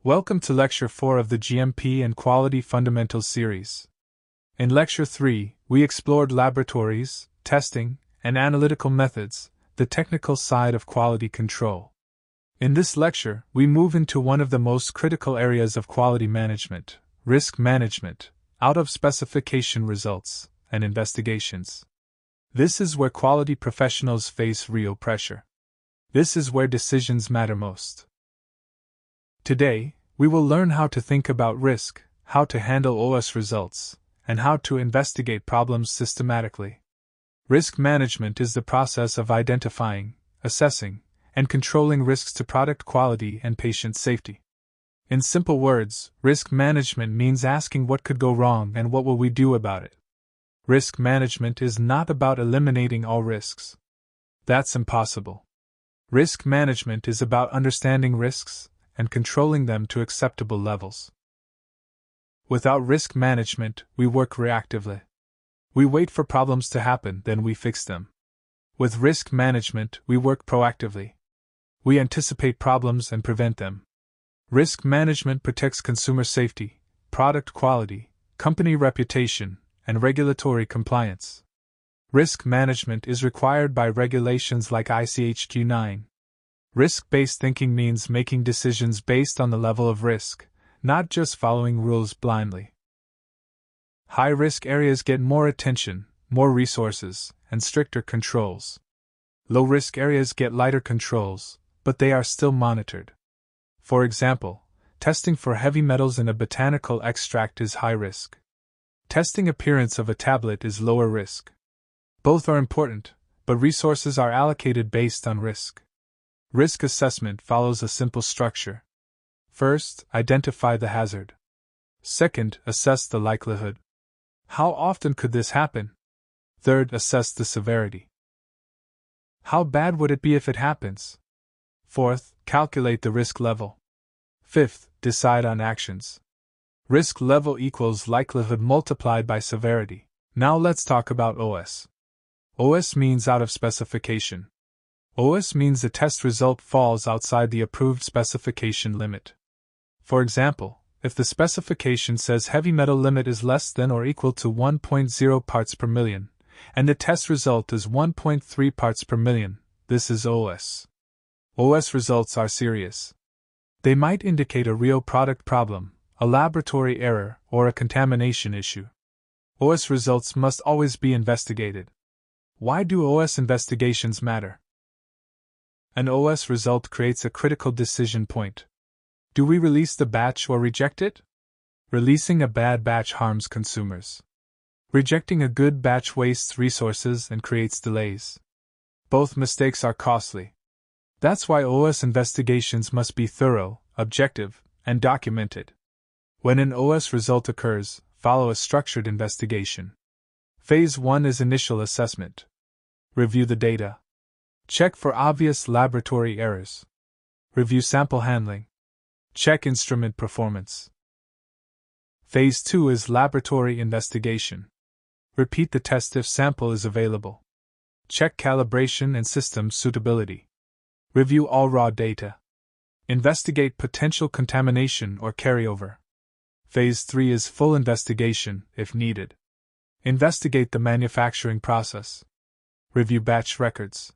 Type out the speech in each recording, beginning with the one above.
Welcome to Lecture 4 of the GMP and Quality Fundamentals series. In Lecture 3, we explored laboratories, testing, and analytical methods, the technical side of quality control. In this lecture, we move into one of the most critical areas of quality management, risk management, out-of-specification results, and investigations. This is where quality professionals face real pressure. This is where decisions matter most. Today, we will learn how to think about risk, how to handle OOS results, and how to investigate problems systematically. Risk management is the process of identifying, assessing, and controlling risks to product quality and patient safety. In simple words, risk management means asking what could go wrong and what will we do about it. Risk management is not about eliminating all risks. That's impossible. Risk management is about understanding risks and controlling them to acceptable levels. Without risk management, we work reactively. We wait for problems to happen, then we fix them. With risk management, we work proactively. We anticipate problems and prevent them. Risk management protects consumer safety, product quality, company reputation, and regulatory compliance. Risk management is required by regulations like ICHQ 9. Risk-based thinking means making decisions based on the level of risk, not just following rules blindly. High-risk areas get more attention, more resources, and stricter controls. Low-risk areas get lighter controls, but they are still monitored. For example, testing for heavy metals in a botanical extract is high risk. Testing appearance of a tablet is lower risk. Both are important, but resources are allocated based on risk. Risk assessment follows a simple structure. First, identify the hazard. Second, assess the likelihood. How often could this happen? Third, assess the severity. How bad would it be if it happens? Fourth, calculate the risk level. Fifth, decide on actions. Risk level equals likelihood multiplied by severity. Now let's talk about OOS. OOS means out of specification. OOS means the test result falls outside the approved specification limit. For example, if the specification says heavy metal limit is less than or equal to 1.0 parts per million, and the test result is 1.3 parts per million, this is OOS. OOS results are serious. They might indicate a real product problem, a laboratory error, or a contamination issue. OOS results must always be investigated. Why do OOS investigations matter? An OOS result creates a critical decision point. Do we release the batch or reject it? Releasing a bad batch harms consumers. Rejecting a good batch wastes resources and creates delays. Both mistakes are costly. That's why OOS investigations must be thorough, objective, and documented. When an OOS result occurs, follow a structured investigation. Phase 1 is initial assessment. Review the data. Check for obvious laboratory errors. Review sample handling. Check instrument performance. Phase 2 is laboratory investigation. Repeat the test if sample is available. Check calibration and system suitability. Review all raw data. Investigate potential contamination or carryover. Phase 3 is full investigation, if needed. Investigate the manufacturing process. Review batch records.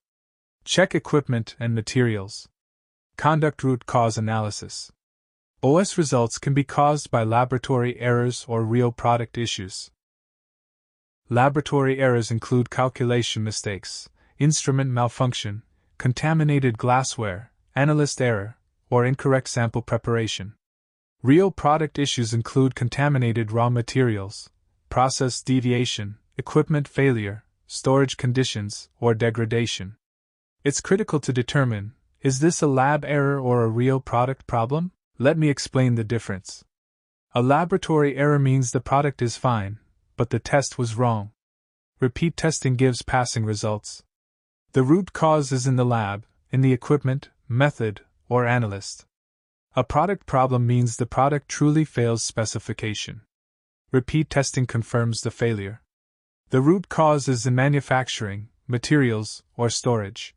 Check equipment and materials. Conduct root cause analysis. OOS results can be caused by laboratory errors or real product issues. Laboratory errors include calculation mistakes, instrument malfunction, contaminated glassware, analyst error, or incorrect sample preparation. Real product issues include contaminated raw materials, process deviation, equipment failure, storage conditions, or degradation. It's critical to determine, is this a lab error or a real product problem? Let me explain the difference. A laboratory error means the product is fine, but the test was wrong. Repeat testing gives passing results. The root cause is in the lab, in the equipment, method, or analyst. A product problem means the product truly fails specification. Repeat testing confirms the failure. The root cause is in manufacturing, materials, or storage.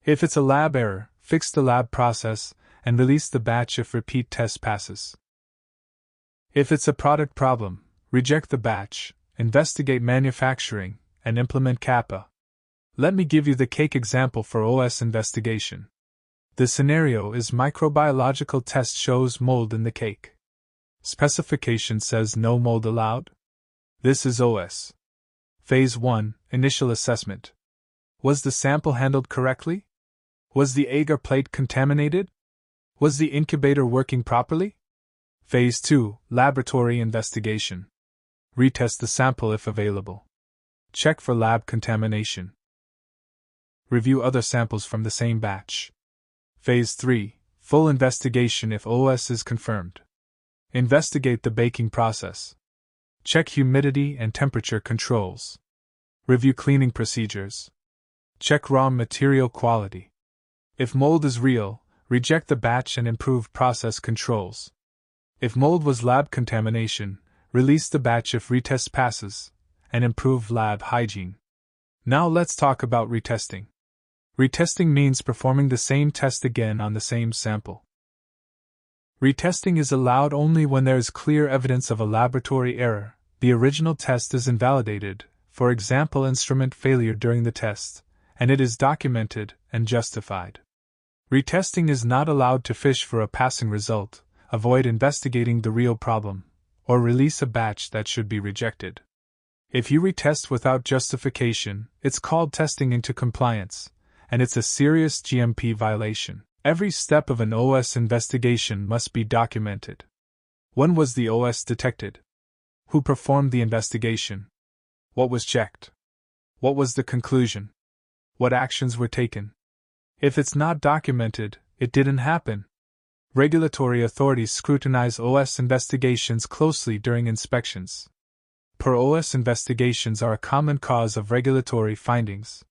If it's a lab error, fix the lab process and release the batch if repeat test passes. If it's a product problem, reject the batch, investigate manufacturing, and implement CAPA. Let me give you the cake example for OOS investigation. The scenario is microbiological test shows mold in the cake. Specification says no mold allowed. This is OOS. Phase 1, Initial Assessment. Was the sample handled correctly? Was the agar plate contaminated? Was the incubator working properly? Phase 2, Laboratory Investigation. Retest the sample if available. Check for lab contamination. Review other samples from the same batch. Phase 3, Full Investigation if OOS is confirmed. Investigate the baking process. Check humidity and temperature controls. Review cleaning procedures. Check raw material quality. If mold is real, reject the batch and improve process controls. If mold was lab contamination, release the batch if retest passes, and improve lab hygiene. Now let's talk about retesting. Retesting means performing the same test again on the same sample. Retesting is allowed only when there is clear evidence of a laboratory error, the original test is invalidated, for example instrument failure during the test, and it is documented and justified. Retesting is not allowed to fish for a passing result, avoid investigating the real problem, or release a batch that should be rejected. If you retest without justification, it's called testing into compliance, and it's a serious GMP violation. Every step of an OOS investigation must be documented. When was the OOS detected? Who performed the investigation? What was checked? What was the conclusion? What actions were taken? If it's not documented, it didn't happen. Regulatory authorities scrutinize OOS investigations closely during inspections. OOS investigations are a common cause of regulatory findings.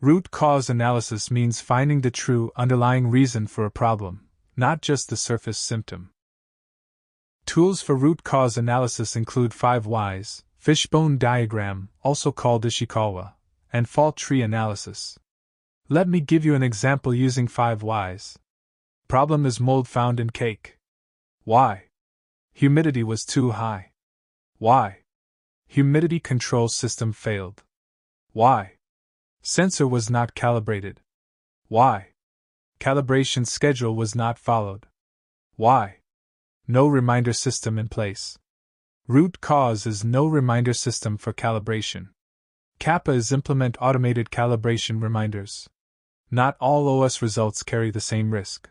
Root cause analysis means finding the true underlying reason for a problem, not just the surface symptom. Tools for root cause analysis include 5 whys, Fishbone diagram, also called Ishikawa, and fault tree analysis. Let me give you an example using 5 whys. Problem is mold found in cake. Why? Humidity was too high. Why? Humidity control system failed. Why? Sensor was not calibrated. Why? Calibration schedule was not followed. Why? No reminder system in place. Root cause is no reminder system for calibration. CAPA is implement automated calibration reminders. Not all OOS results carry the same risk.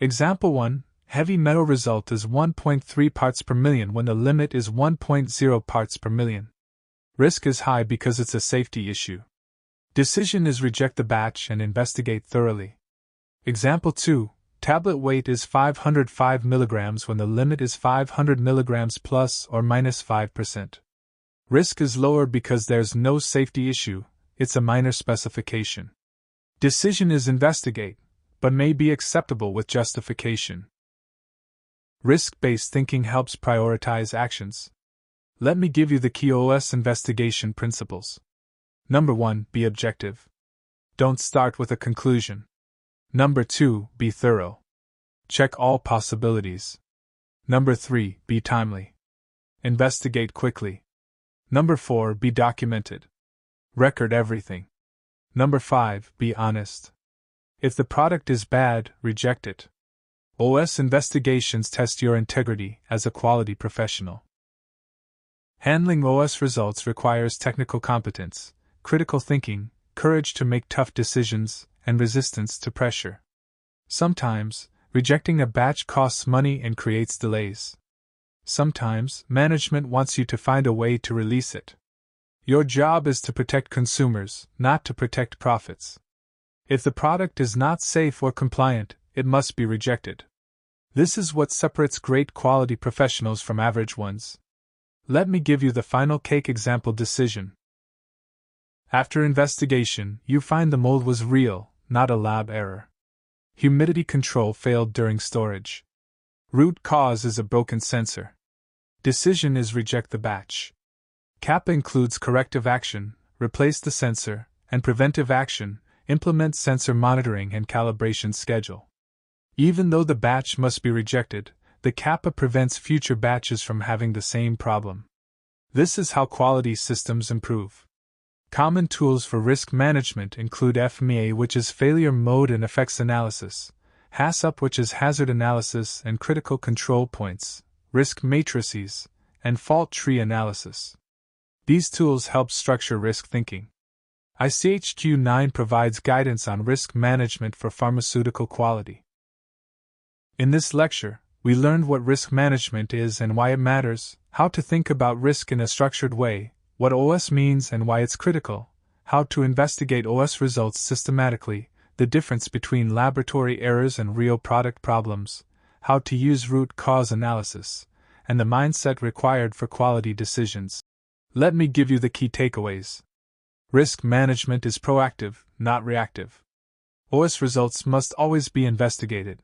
Example 1, heavy metal result is 1.3 parts per million when the limit is 1.0 parts per million. Risk is high because it's a safety issue. Decision is reject the batch and investigate thoroughly. Example 2, tablet weight is 505 mg when the limit is 500 mg plus or minus 5%. Risk is lower because there's no safety issue, it's a minor specification. Decision is investigate, but may be acceptable with justification. Risk-based thinking helps prioritize actions. Let me give you the key OOS investigation principles. Number 1, be objective. Don't start with a conclusion. Number 2, be thorough. Check all possibilities. Number 3, be timely. Investigate quickly. Number 4, be documented. Record everything. Number 5, be honest. If the product is bad, reject it. OOS investigations test your integrity as a quality professional. Handling OOS results requires technical competence, critical thinking, courage to make tough decisions, and resistance to pressure. Sometimes, rejecting a batch costs money and creates delays. Sometimes, management wants you to find a way to release it. Your job is to protect consumers, not to protect profits. If the product is not safe or compliant, it must be rejected. This is what separates great quality professionals from average ones. Let me give you the final cake example decision. After investigation, you find the mold was real, not a lab error. Humidity control failed during storage. Root cause is a broken sensor. Decision is reject the batch. CAPA includes corrective action, replace the sensor, and preventive action, implement sensor monitoring and calibration schedule. Even though the batch must be rejected, the kappa prevents future batches from having the same problem. This is how quality systems improve. Common tools for risk management include FMEA, which is failure mode and effects analysis, HACCP, which is hazard analysis and critical control points, risk matrices, and fault tree analysis. These tools help structure risk thinking. ICHQ 9 provides guidance on risk management for pharmaceutical quality. In this lecture, we learned what risk management is and why it matters, how to think about risk in a structured way, what OOS means and why it's critical, how to investigate OOS results systematically, the difference between laboratory errors and real product problems, how to use root cause analysis, and the mindset required for quality decisions. Let me give you the key takeaways. Risk management is proactive, not reactive. OOS results must always be investigated.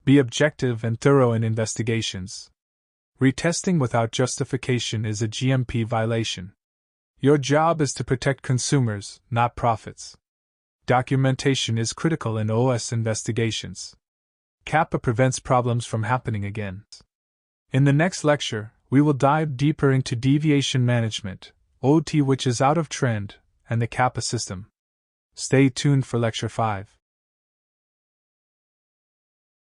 Be objective and thorough in investigations. Retesting without justification is a GMP violation. Your job is to protect consumers, not profits. Documentation is critical in OOS investigations. Kappa prevents problems from happening again. In the next lecture, we will dive deeper into deviation management, OT, which is out of trend, and the kappa system. Stay tuned for Lecture 5.